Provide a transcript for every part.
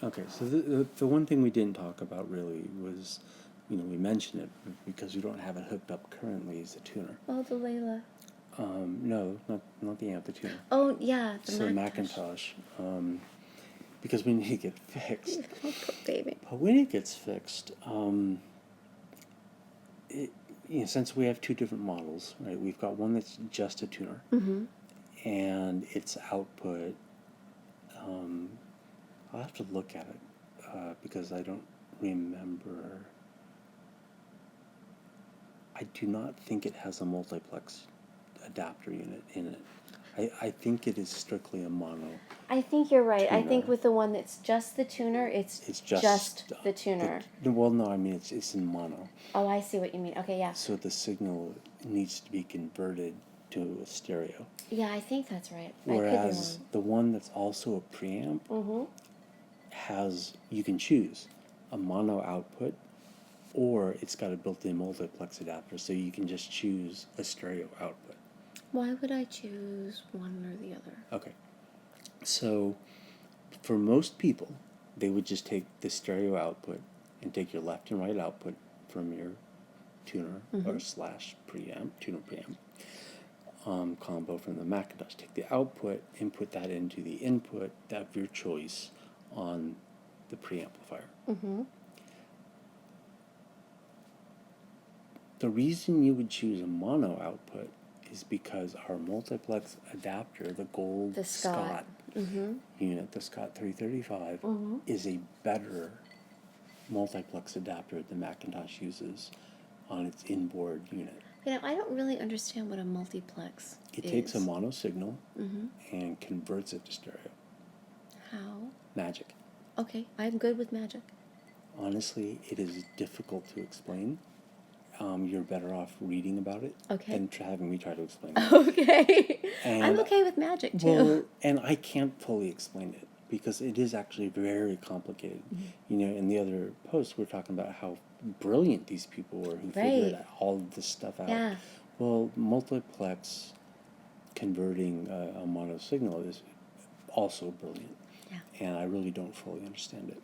Okay, so the one thing we didn't talk about really was, we mentioned it because we don't have it hooked up currently is the tuner. Oh, the Layla. No, not the amp, the tuner. Oh, yeah, the So Macintosh. because we need to get fixed. Oh, poor baby. But when it gets fixed, since we have two different models, right? We've got one that's just a tuner, and its output. I'll have to look at it because I don't remember. I do not think it has a multiplex adapter unit in it. I think it is strictly a mono. I think you're right. I think Tuner. with the one that's just the tuner, it's just the tuner. Well, no, I mean it's in mono. Oh, I see what you mean. Okay, yeah. So the signal needs to be converted to a stereo. Yeah, I think that's right. Whereas the one that's also a preamp you can choose a mono output, or it's got a built-in multiplex adapter, so you can just choose a stereo output. Why would I choose one or the other? Okay. So for most people, they would just take the stereo output and take your left and right output from your tuner or slash preamp, tuner preamp combo from the Macintosh. Take the output and put that into the input of your choice on the preamplifier. The reason you would choose a mono output is because our multiplex adapter, the gold Scott unit, the Scott 335, is a better multiplex adapter the Macintosh uses on its inboard unit. I don't really understand what a multiplex is. It takes a mono signal and converts it to stereo. How? Magic. Okay, I'm good with magic. Honestly, it is difficult to explain. You're better off reading about it than having me try to explain it. Okay. And, I'm okay with magic, too. Well, and I can't fully explain it because it is actually very complicated. In the other post, we're talking about how brilliant these people were who figured all of this stuff out. Yeah. Well, multiplex converting a mono signal is also brilliant. Yeah. And I really don't fully understand it.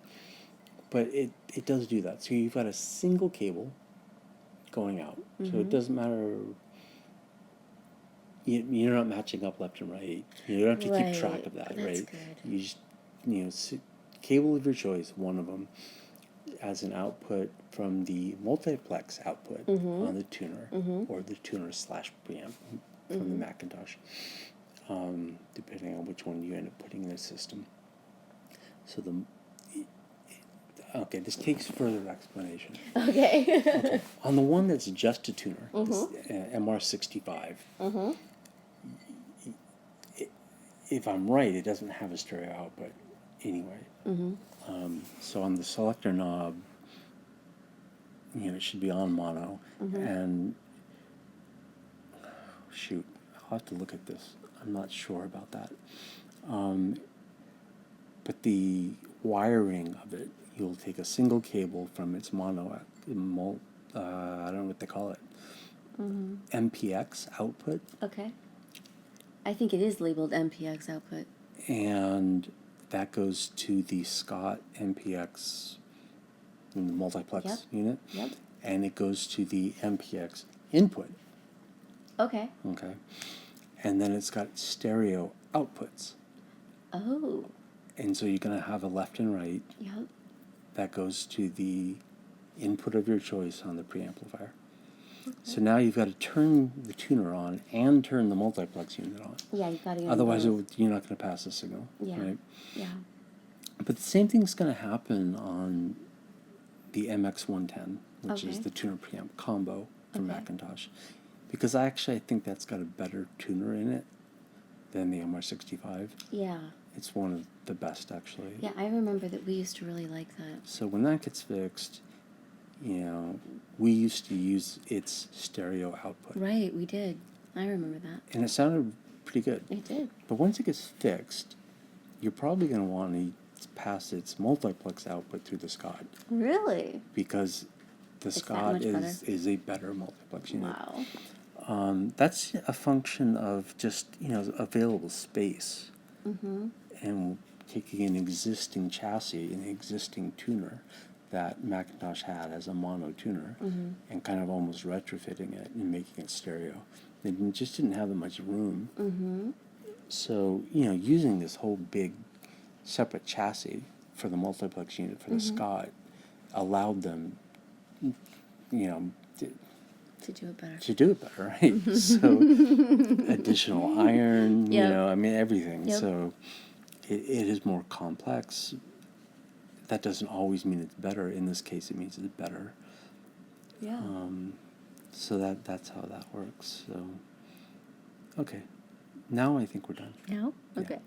But it does do that. So you've got a single cable going out. So it doesn't matter. You're not matching up left and right. You don't have to keep track of that, That's right? Good. You just, cable of your choice, one of them, as an output from the multiplex output on the tuner or the tuner slash preamp from the Macintosh, depending on which one you end up putting in the system. So okay, this takes further explanation. Okay. On the one that's just a tuner, this MR65, if I'm right, it doesn't have a stereo output anyway. So on the selector knob, it should be on mono. And shoot, I'll have to look at this. I'm not sure about that. But the wiring of it, you'll take a single cable from its mono, I don't know what they call it, MPX output. Okay. I think it is labeled MPX output. And that goes to the Scott MPX multiplex unit. Yep. And it goes to the MPX input. Okay. Okay. And then it's got stereo outputs. Oh. And so you're going to have a left and right. Yep. That goes to the input of your choice on the preamplifier. Okay. So now you've got to turn the tuner on and turn the multiplex unit on. Yeah, you've got to. Otherwise, you're not going to pass the signal. Yeah. Right? Yeah. But the same thing's going to happen on the MX110, which is the tuner preamp combo from Macintosh, because I think that's got a better tuner in it than the MR65. Yeah. It's one of the best, actually. Yeah, I remember that we used to really like that. So when that gets fixed, we used to use its stereo output. Right, we did. I remember that. And it sounded pretty good. It did. But once it gets fixed, you're probably going to want to pass its multiplex output through the Scott. Really? Because the Scott is a better multiplex unit. Wow. That's a function of just, available space. And taking an existing chassis, an existing tuner that Macintosh had as a mono tuner, and kind of almost retrofitting it and making it stereo. They just didn't have that much room. So, using this whole big separate chassis for the multiplex unit for the Scott allowed them, To do it better. to do it better, right? So, additional iron, everything. Yep. So, it is more complex. That doesn't always mean it's better. In this case, it means it's better. Yeah. So that's how that works. So, okay. Now I think we're done. No? Yeah. Okay.